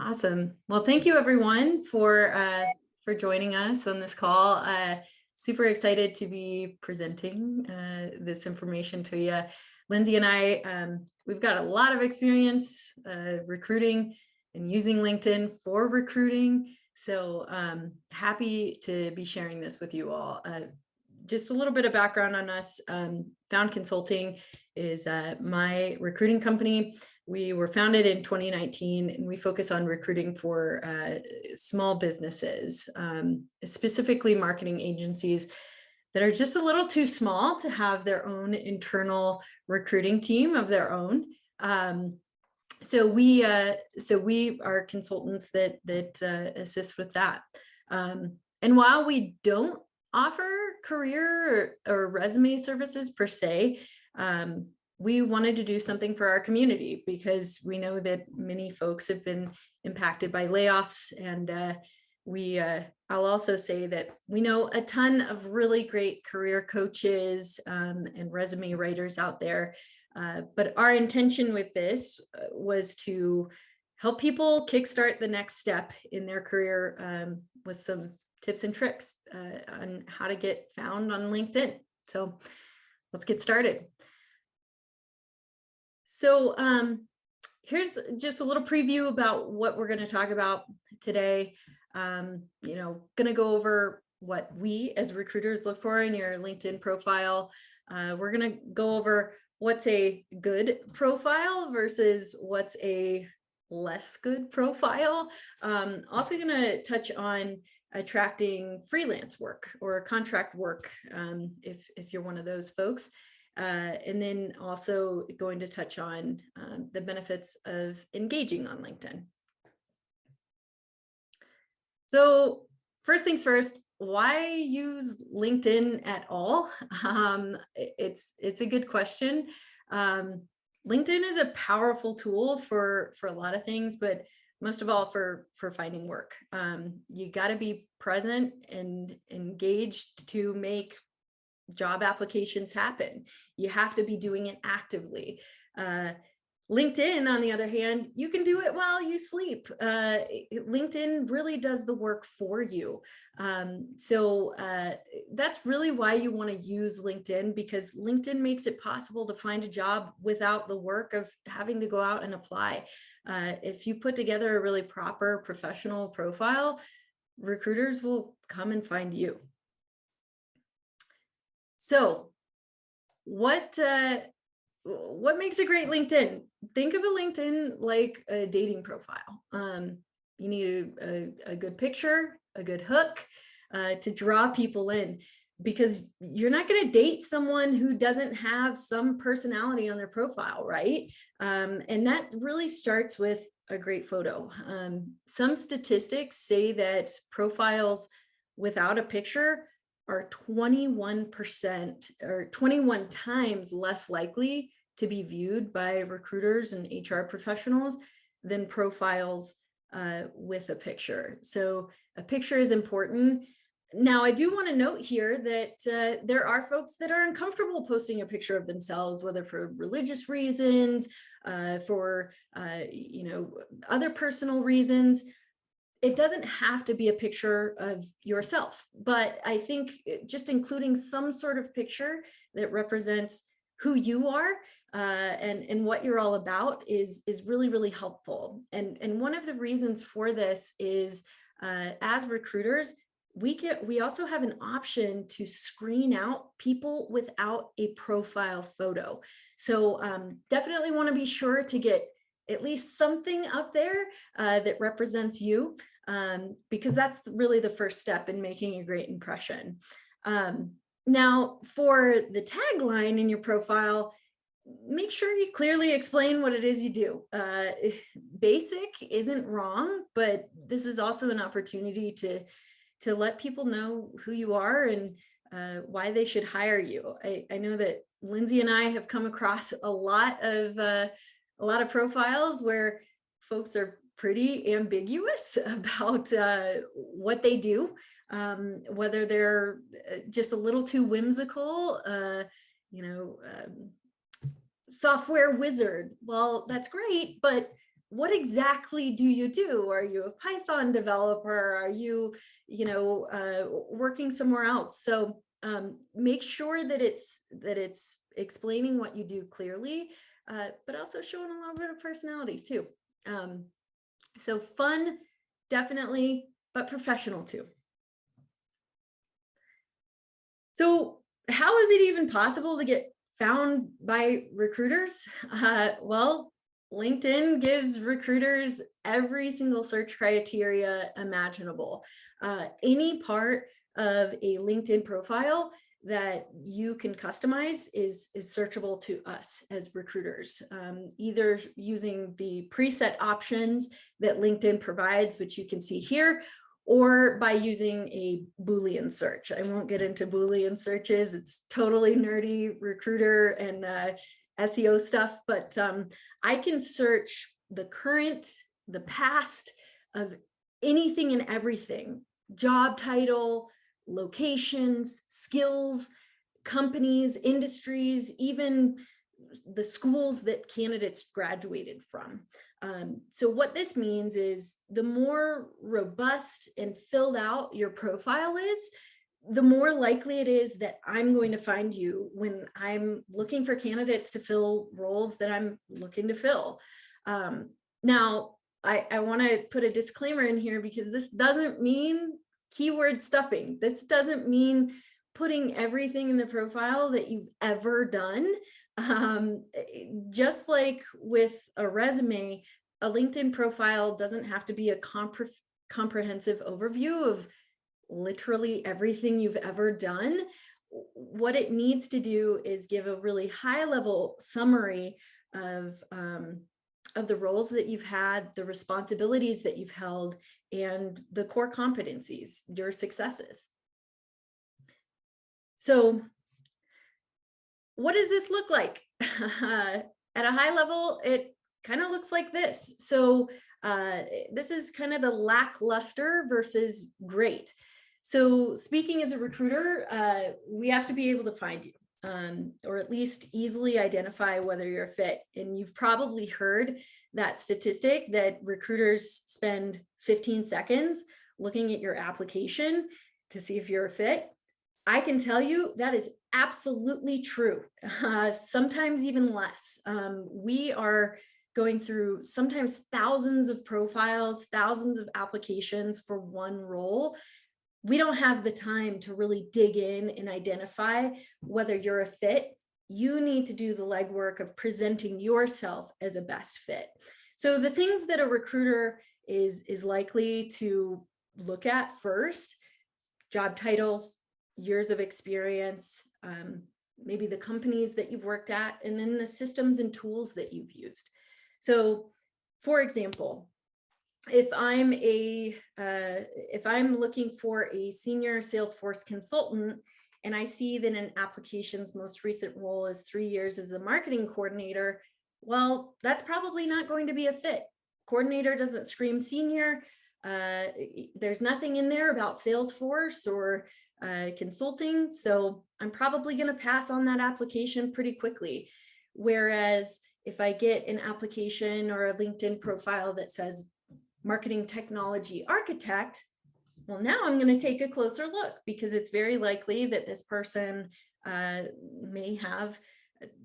Awesome. Well, thank you everyone for joining us on this call. Super excited to be presenting this information to you. Lindsay and I, we've got a lot of experience recruiting and using LinkedIn for recruiting. So happy to be sharing this with you all. Just a little bit of background on us. Found Consulting is my recruiting company. We were founded in 2019, and we focus on recruiting for small businesses, specifically marketing agencies that are just a little too small to have their own internal recruiting team of their own. So we are consultants that assist with that. And while we don't offer career or resume services per se, we wanted to do something for our community because we know that many folks have been impacted by layoffs. And I'll also say that we know a ton of really great career coaches and resume writers out there. But our intention with this was to help people kickstart the next step in their career with some tips and tricks on how to get found on LinkedIn. So let's get started. So here's just a little preview about what we're going to talk about today. Going to go over what we as recruiters look for in your LinkedIn profile. We're going to go over what's a good profile versus what's a less good profile. Also going to touch on attracting freelance work or contract work if you're one of those folks. And then also going to touch on the benefits of engaging on LinkedIn. So first things first, why use LinkedIn at all? It's a good question. LinkedIn is a powerful tool for a lot of things, but most of all for finding work. You got to be present and engaged to make job applications happen. You have to be doing it actively. LinkedIn, on the other hand, you can do it while you sleep. LinkedIn really does the work for you. So that's really why you want to use LinkedIn, because LinkedIn makes it possible to find a job without the work of having to go out and apply. If you put together a really proper professional profile, recruiters will come and find you. So what makes a great LinkedIn? Think of a LinkedIn like a dating profile. You need a good picture, a good hook to draw people in, because you're not going to date someone who doesn't have some personality on their profile, right? And that really starts with a great photo. Some statistics say that profiles without a picture are 21% or 21 times less likely to be viewed by recruiters and HR professionals than profiles with a picture. So a picture is important. Now, I do want to note here that there are folks that are uncomfortable posting a picture of themselves, whether for religious reasons, for other personal reasons. It doesn't have to be a picture of yourself, but I think just including some sort of picture that represents who you are and what you're all about is really, really helpful. And one of the reasons for this is as recruiters, we also have an option to screen out people without a profile photo. So definitely want to be sure to get at least something up there that represents you. Because that's really the first step in making a great impression. Now, for the tagline in your profile, make sure you clearly explain what it is you do. Basic isn't wrong, but this is also an opportunity to let people know who you are and why they should hire you. I know that Lindsay and I have come across a lot of profiles where folks are pretty ambiguous about what they do, whether they're just a little too whimsical, software wizard. Well, that's great, but what exactly do you do? Are you a Python developer? Are you, working somewhere else? So make sure that it's explaining what you do clearly, but also showing a little bit of personality too. So fun, definitely, but professional too. So how is it even possible to get found by recruiters? Well, LinkedIn gives recruiters every single search criteria imaginable. Any part of a LinkedIn profile that you can customize is searchable to us as recruiters, either using the preset options that LinkedIn provides, which you can see here, or by using a Boolean search. I won't get into Boolean searches. It's totally nerdy recruiter and SEO stuff, but I can search the current, the past of anything and everything: job title, locations, skills, companies, industries, even the schools that candidates graduated from. So what this means is the more robust and filled out your profile is, the more likely it is that I'm going to find you when I'm looking for candidates to fill roles that I'm looking to fill. Now, I want to put a disclaimer in here, because this doesn't mean keyword stuffing. This doesn't mean putting everything in the profile that you've ever done. Just like with a resume, a LinkedIn profile doesn't have to be a comprehensive overview of literally everything you've ever done. What it needs to do is give a really high level summary of the roles that you've had, the responsibilities that you've held, and the core competencies, your successes. So what does this look like? At a high level, it kind of looks like this. So this is kind of the lackluster versus great. So speaking as a recruiter, we have to be able to find you, or at least easily identify whether you're a fit. And you've probably heard that statistic that recruiters spend 15 seconds looking at your application to see if you're a fit. I can tell you that is absolutely true. Sometimes even less. We are going through sometimes thousands of profiles, thousands of applications for one role. We don't have the time to really dig in and identify whether you're a fit. You need to do the legwork of presenting yourself as a best fit. So the things that a recruiter is likely to look at first: job titles, years of experience, maybe the companies that you've worked at, and then the systems and tools that you've used. So for example, if I'm looking for a senior Salesforce consultant, and I see that an application's most recent role is 3 years as a marketing coordinator, well, that's probably not going to be a fit. Coordinator doesn't scream senior. There's nothing in there about Salesforce or consulting. So I'm probably going to pass on that application pretty quickly. Whereas if I get an application or a LinkedIn profile that says marketing technology architect, well, now I'm going to take a closer look, because it's very likely that this person may have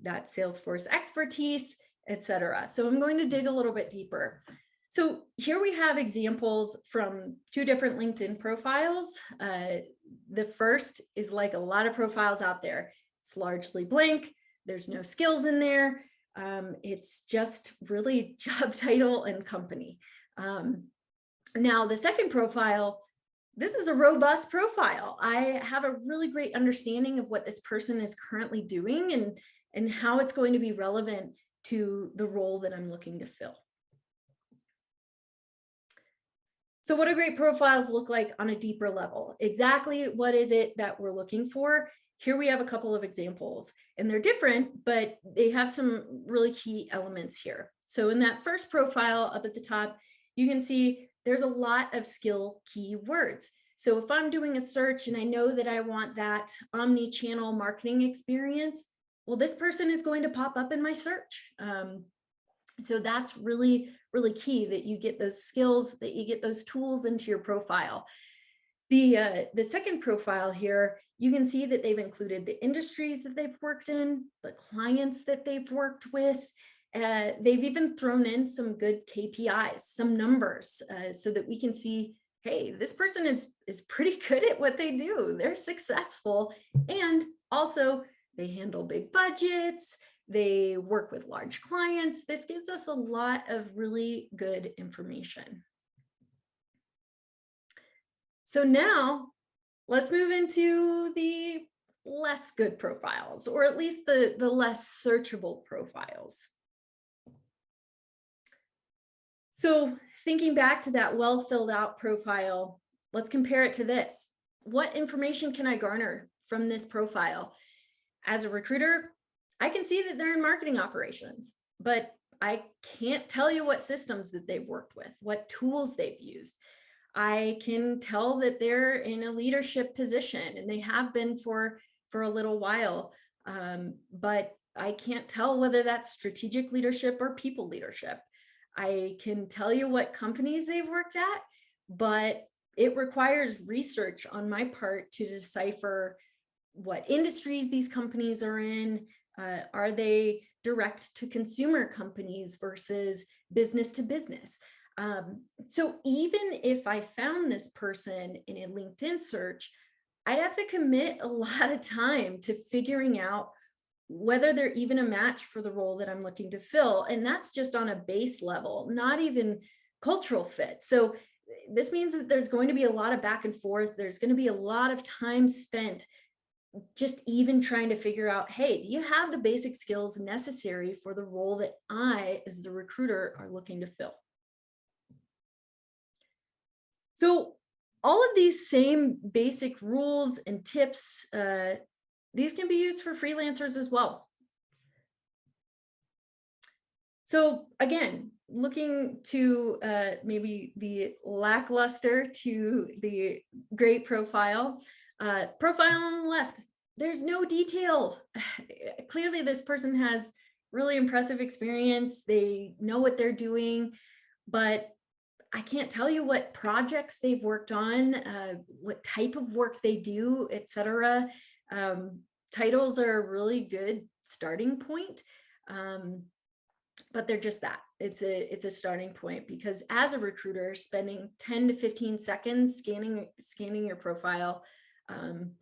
that Salesforce expertise, etc. So I'm going to dig a little bit deeper. So here we have examples from 2 different LinkedIn profiles. The first is like a lot of profiles out there. It's largely blank. There's no skills in there. It's just really job title and company. Now, the second profile, this is a robust profile. I have a really great understanding of what this person is currently doing and how it's going to be relevant to the role that I'm looking to fill. So what do great profiles look like on a deeper level? Exactly what is it that we're looking for? Here we have a couple of examples, and they're different, but they have some really key elements here. So in that first profile up at the top, you can see there's a lot of skill keywords. So if I'm doing a search and I know that I want that omni-channel marketing experience, well, this person is going to pop up in my search. So that's really, really key, that you get those skills, that you get those tools into your profile. The second profile here, you can see that they've included the industries that they've worked in, the clients that they've worked with. They've even thrown in some good KPIs, some numbers, so that we can see, hey, this person is pretty good at what they do. They're successful, and also they handle big budgets. They work with large clients. This gives us a lot of really good information. So now let's move into the less good profiles, or at least the less searchable profiles. So thinking back to that well filled out profile, let's compare it to this. What information can I garner from this profile? As a recruiter, I can see that they're in marketing operations, but I can't tell you what systems that they've worked with, what tools they've used. I can tell that they're in a leadership position, and they have been for a little while, but I can't tell whether that's strategic leadership or people leadership. I can tell you what companies they've worked at, but it requires research on my part to decipher what industries these companies are in. Are they direct to consumer companies versus business to business? So even if I found this person in a LinkedIn search, I'd have to commit a lot of time to figuring out whether they're even a match for the role that I'm looking to fill. And that's just on a base level, not even cultural fit. So this means that there's going to be a lot of back and forth. There's going to be a lot of time spent just even trying to figure out, hey, do you have the basic skills necessary for the role that I, as the recruiter, are looking to fill? So all of these same basic rules and tips, these can be used for freelancers as well. So again, looking to maybe the lackluster to the great profile. Profile on the left, there's no detail. Clearly this person has really impressive experience. They know what they're doing, but I can't tell you what projects they've worked on, what type of work they do, etc. Titles are a really good starting point, but they're just that. It's a starting point, because as a recruiter, spending 10 to 15 seconds scanning your profile, freelancing,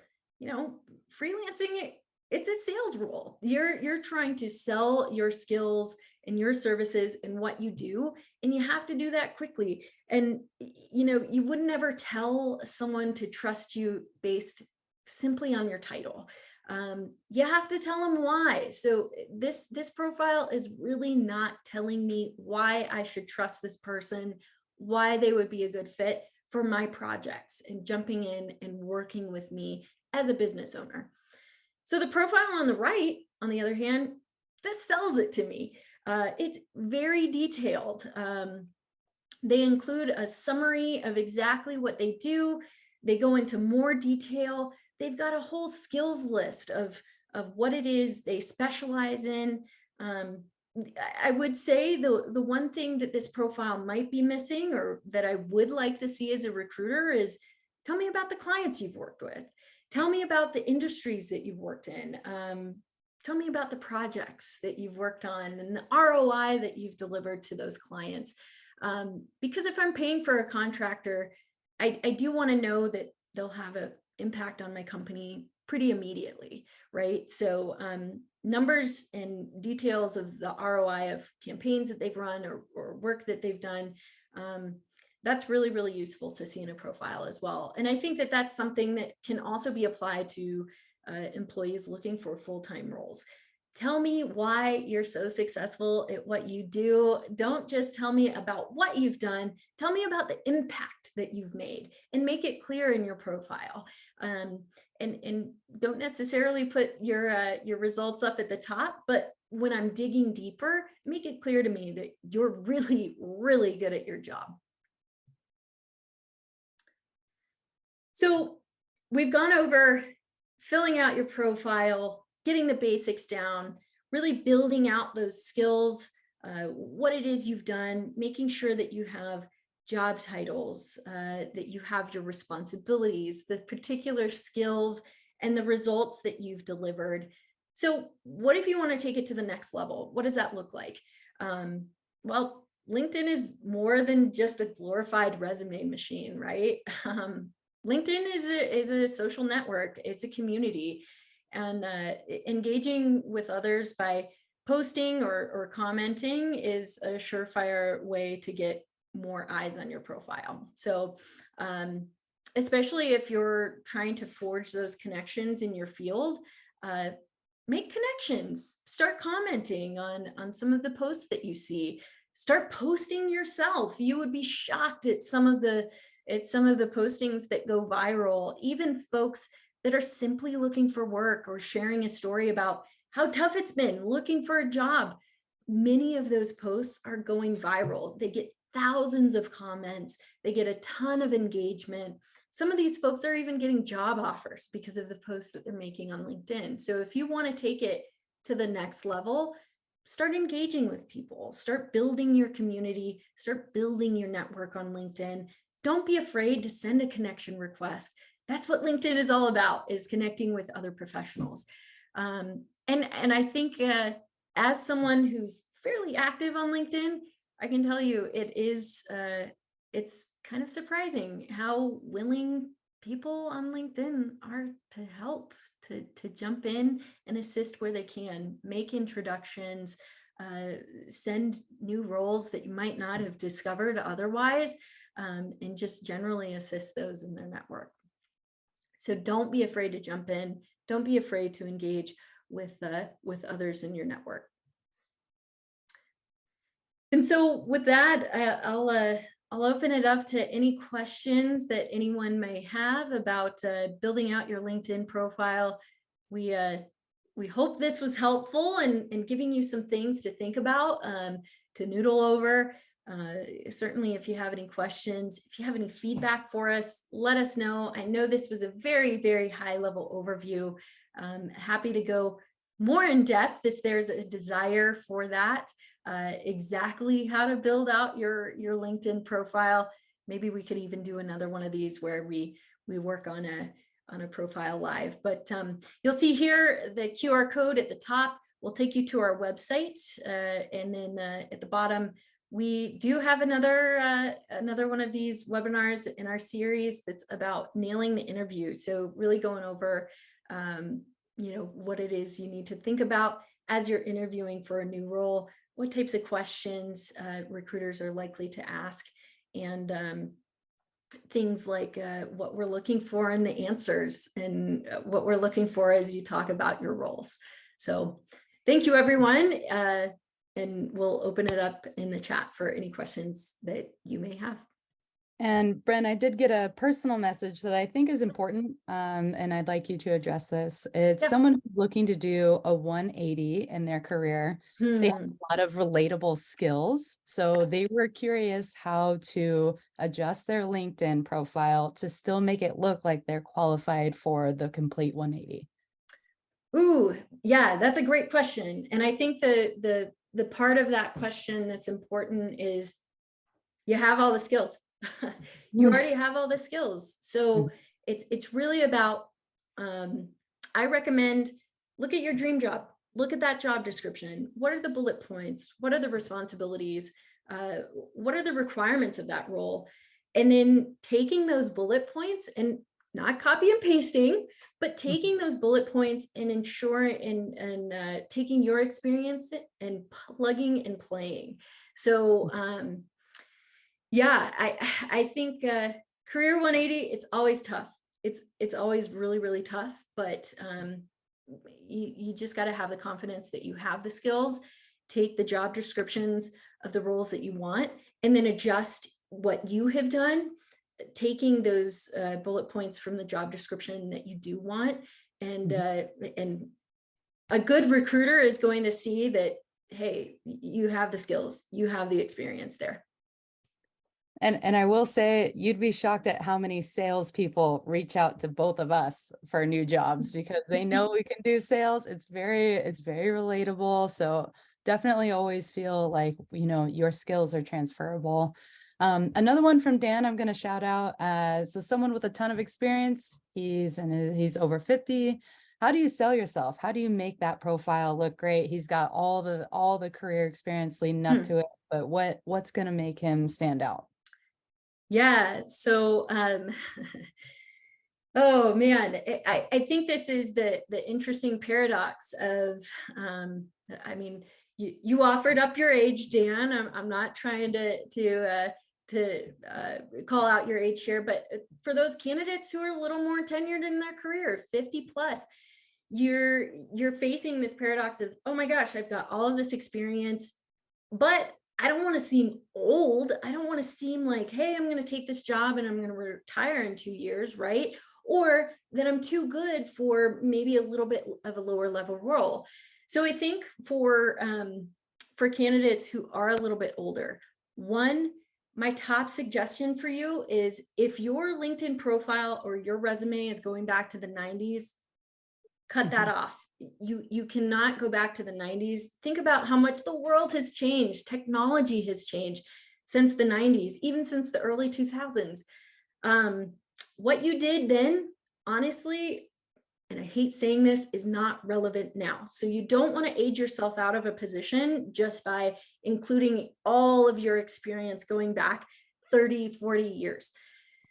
it's a sales role. You're trying to sell your skills and your services and what you do, and you have to do that quickly. And you would never tell someone to trust you based simply on your title. You have to tell them why. So this profile is really not telling me why I should trust this person, why they would be a good fit for my projects and jumping in and working with me as a business owner. So the profile on the right, on the other hand, this sells it to me. It's very detailed. They include a summary of exactly what they do. They go into more detail. They've got a whole skills list of what it is they specialize in. I would say the one thing that this profile might be missing, or that I would like to see as a recruiter, is tell me about the clients you've worked with. Tell me about the industries that you've worked in. Tell me about the projects that you've worked on and the ROI that you've delivered to those clients. Because if I'm paying for a contractor, I do want to know that they'll have an impact on my company pretty immediately, right? So numbers and details of the ROI of campaigns that they've run or work that they've done, that's really, really useful to see in a profile as well. And I think that that's something that can also be applied to employees looking for full-time roles. Tell me why you're so successful at what you do. Don't just tell me about what you've done. Tell me about the impact that you've made, and make it clear in your profile. And don't necessarily put your results up at the top, but when I'm digging deeper, make it clear to me that you're really, really good at your job. So we've gone over filling out your profile, getting the basics down, really building out those skills, what it is you've done, making sure that you have job titles, that you have your responsibilities, the particular skills and the results that you've delivered. So what if you want to take it to the next level? What does that look like? Well, LinkedIn is more than just a glorified resume machine, right? LinkedIn is a social network. It's a community, and engaging with others by posting or commenting is a surefire way to get more eyes on your profile. So, especially if you're trying to forge those connections in your field, uh, make connections, start commenting on some of the posts that you see, start posting yourself. You would be shocked at some of the postings that go viral, even folks that are simply looking for work or sharing a story about how tough it's been looking for a job. Many of those posts are going viral. They get thousands of comments, they get a ton of engagement. Some of these folks are even getting job offers because of the posts that they're making on LinkedIn. So if you want to take it to the next level, start engaging with people, start building your community, start building your network on LinkedIn. Don't be afraid to send a connection request. That's what LinkedIn is all about, is connecting with other professionals. And I think as someone who's fairly active on LinkedIn, I can tell you it's kind of surprising how willing people on LinkedIn are to help, to jump in and assist where they can, make introductions, send new roles that you might not have discovered otherwise, and just generally assist those in their network. So don't be afraid to jump in. Don't be afraid to engage with others in your network. And so with that, I'll open it up to any questions that anyone may have about building out your LinkedIn profile. We hope this was helpful in giving you some things to think about, to noodle over. Certainly, if you have any questions, if you have any feedback for us, let us know. I know this was a very, very high level overview. Happy to go more in depth if there's a desire for that. Exactly how to build out your LinkedIn profile. Maybe we could even do another one of these where we work on a profile live. But you'll see here the QR code at the top will take you to our website, and then at the bottom we do have another one of these webinars in our series that's about nailing the interview. So really going over what it is you need to think about as you're interviewing for a new role, what types of questions recruiters are likely to ask, and things like what we're looking for in the answers, and what we're looking for as you talk about your roles. So thank you, everyone. And we'll open it up in the chat for any questions that you may have. And Bren, I did get a personal message that I think is important, and I'd like you to address this. It's someone who's looking to do a 180 in their career. They have a lot of relatable skills. So they were curious how to adjust their LinkedIn profile to still make it look like they're qualified for the complete 180. Ooh, yeah, that's a great question. And I think the part of that question that's important is you have all the skills. You already have all the skills. So it's really about, I recommend, look at your dream job, look at that job description. What are the bullet points? What are the responsibilities? What are the requirements of that role? And then taking those bullet points and not copy and pasting, but taking those bullet points and ensuring and taking your experience and plugging and playing. So yeah, I think career 180, it's always tough. It's always really, really tough, but you just got to have the confidence that you have the skills, take the job descriptions of the roles that you want, and then adjust what you have done, taking those bullet points from the job description that you do want. And a good recruiter is going to see that, hey, you have the skills, you have the experience there. And I will say, you'd be shocked at how many salespeople reach out to both of us for new jobs because they know we can do sales. It's very relatable. So definitely always feel like, your skills are transferable. Another one from Dan, I'm going to shout out. So someone with a ton of experience, he's over 50. How do you sell yourself? How do you make that profile look great? He's got all the career experience leading up Hmm. to it, but what's going to make him stand out? Yeah. So, oh man, I think this is the interesting paradox of, I mean, you offered up your age, Dan. I'm not trying to call out your age here, but for those candidates who are a little more tenured in their career, 50 plus, you're facing this paradox of, oh my gosh, I've got all of this experience, but I don't want to seem old. I don't want to seem like, hey, I'm going to take this job and I'm going to retire in 2 years, right? Or that I'm too good for maybe a little bit of a lower level role. So I think for candidates who are a little bit older, one, my top suggestion for you is if your LinkedIn profile or your resume is going back to the 90s, cut that Mhm. off. You cannot go back to the 90s. Think about how much the world has changed. Technology has changed since the 90s, even since the early 2000s. Um, what you did then, honestly, and I hate saying this, is not relevant now. So you don't want to age yourself out of a position just by including all of your experience going back 30, 40 years.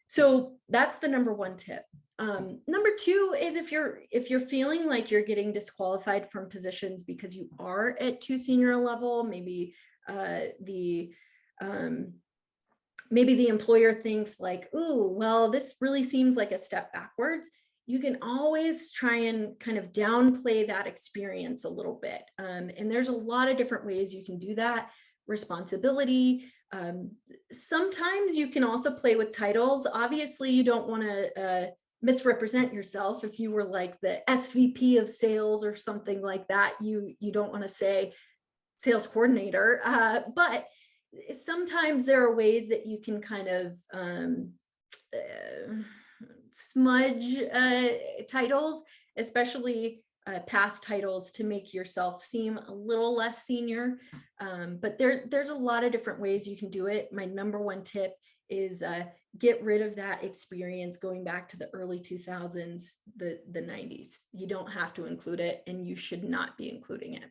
So that's the number one tip. Number two is if you're feeling like you're getting disqualified from positions because you are at too senior a level, maybe the um, maybe the employer thinks like, ooh, well, this really seems like a step backwards. You can always try and kind of downplay that experience a little bit. And there's a lot of different ways you can do that. Responsibility. Sometimes you can also play with titles. Obviously, you don't want to misrepresent yourself. If you were like the SVP of sales or something like that, you don't want to say sales coordinator. But sometimes there are ways that you can kind of uh, smudge titles, especially past titles, to make yourself seem a little less senior. But there's a lot of different ways you can do it. My number one tip is get rid of that experience going back to the early 2000s, the 90s. You don't have to include it, and you should not be including it.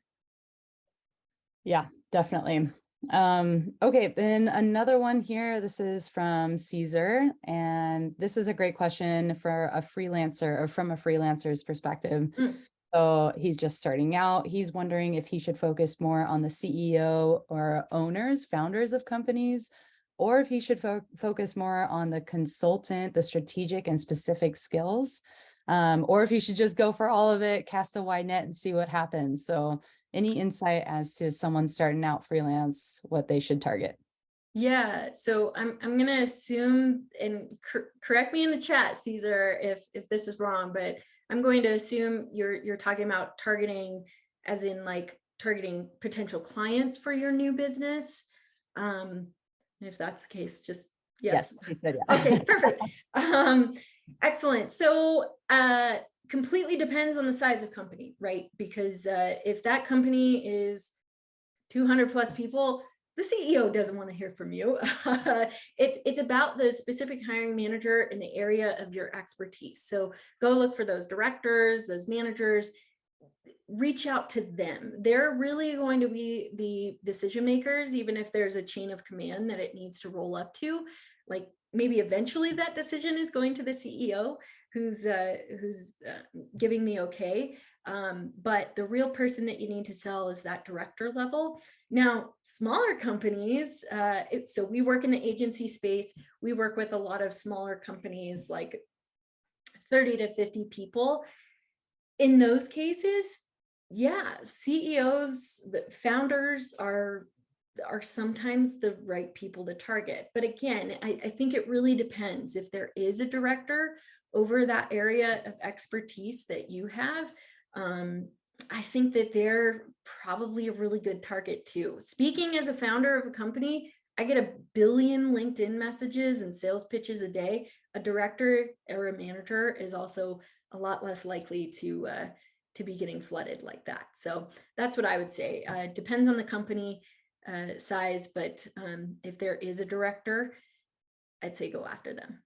Yeah, definitely. Okay, then another one here. This is from Caesar, and this is a great question for a freelancer or from a freelancer's perspective. Mm. So he's just starting out. He's wondering if he should focus more on the CEO or owners, founders of companies, or if he should focus more on the consultant, the strategic and specific skills, or if he should just go for all of it, cast a wide net and see what happens. So any insight as to someone starting out freelance, what they should target? Yeah, so I'm gonna assume, and correct me in the chat, Caesar, if this is wrong, but I'm going to assume you're talking about targeting, as in like targeting potential clients for your new business. Um, if that's the case, just yes. Yes, he said Okay, yeah. perfect. Excellent. So completely depends on the size of company, right? Because if that company is 200 plus people, the CEO doesn't want to hear from you. It's about the specific hiring manager in the area of your expertise. So go look for those directors, those managers, reach out to them. They're really going to be the decision makers, even if there's a chain of command that it needs to roll up to. Like maybe eventually that decision is going to the CEO who's giving the okay. But the real person that you need to sell is that director level. Now, smaller companies, so we work in the agency space. We work with a lot of smaller companies, like 30 to 50 people. In those cases, yeah, CEOs, the founders are sometimes the right people to target. But again, I think it really depends. If there is a director over that area of expertise that you have, I think that they're probably a really good target too. Speaking as a founder of a company, I get a billion LinkedIn messages and sales pitches a day. A director or a manager is also a lot less likely to be getting flooded like that. So that's what I would say. It depends on the company size, but if there is a director, I'd say go after them.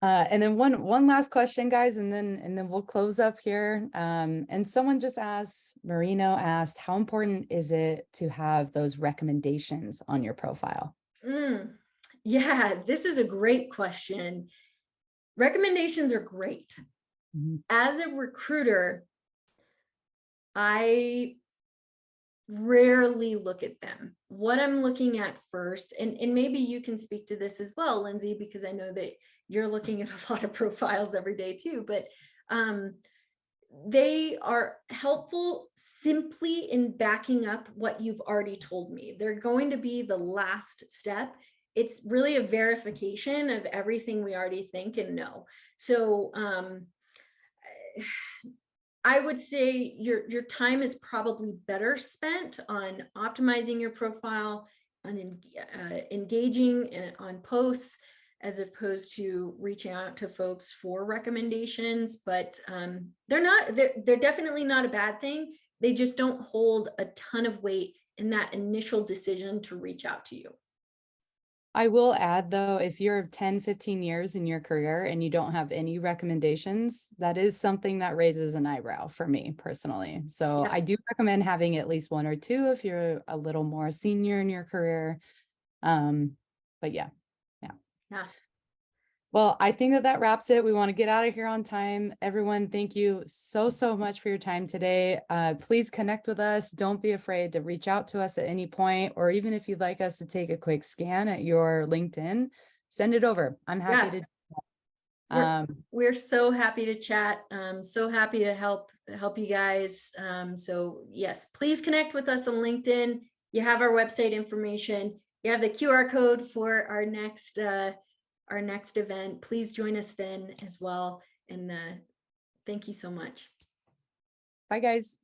And then one last question, guys, and then we'll close up here. And someone just asked, Marino asked, how important is it to have those recommendations on your profile? Yeah, this is a great question. Recommendations are great. Mhm. As a recruiter, I rarely look at them. What I'm looking at first, and maybe you can speak to this as well, Lindsay, because I know that you're looking at a lot of profiles every day too, but they are helpful simply in backing up what you've already told me. They're going to be the last step. It's really a verification of everything we already think and know. So I would say your time is probably better spent on optimizing your profile, on engaging on posts, as opposed to reaching out to folks for recommendations. But they're definitely not a bad thing. They just don't hold a ton of weight in that initial decision to reach out to you. I will add though, if you're 10, 15 years in your career and you don't have any recommendations, that is something that raises an eyebrow for me personally. So Yeah. I do recommend having at least one or two if you're a little more senior in your career. But yeah. Yeah. Well, I think that wraps it. We want to get out of here on time. Everyone, thank you so much for your time today. Please connect with us. Don't be afraid to reach out to us at any point, or even if you'd like us to take a quick scan at your LinkedIn, send it over. I'm happy to. We're so happy to chat. So happy to help you guys. So yes, please connect with us on LinkedIn. You have our website information. You have the QR code for our next event. Please join us then as well. And thank you so much. Bye, guys.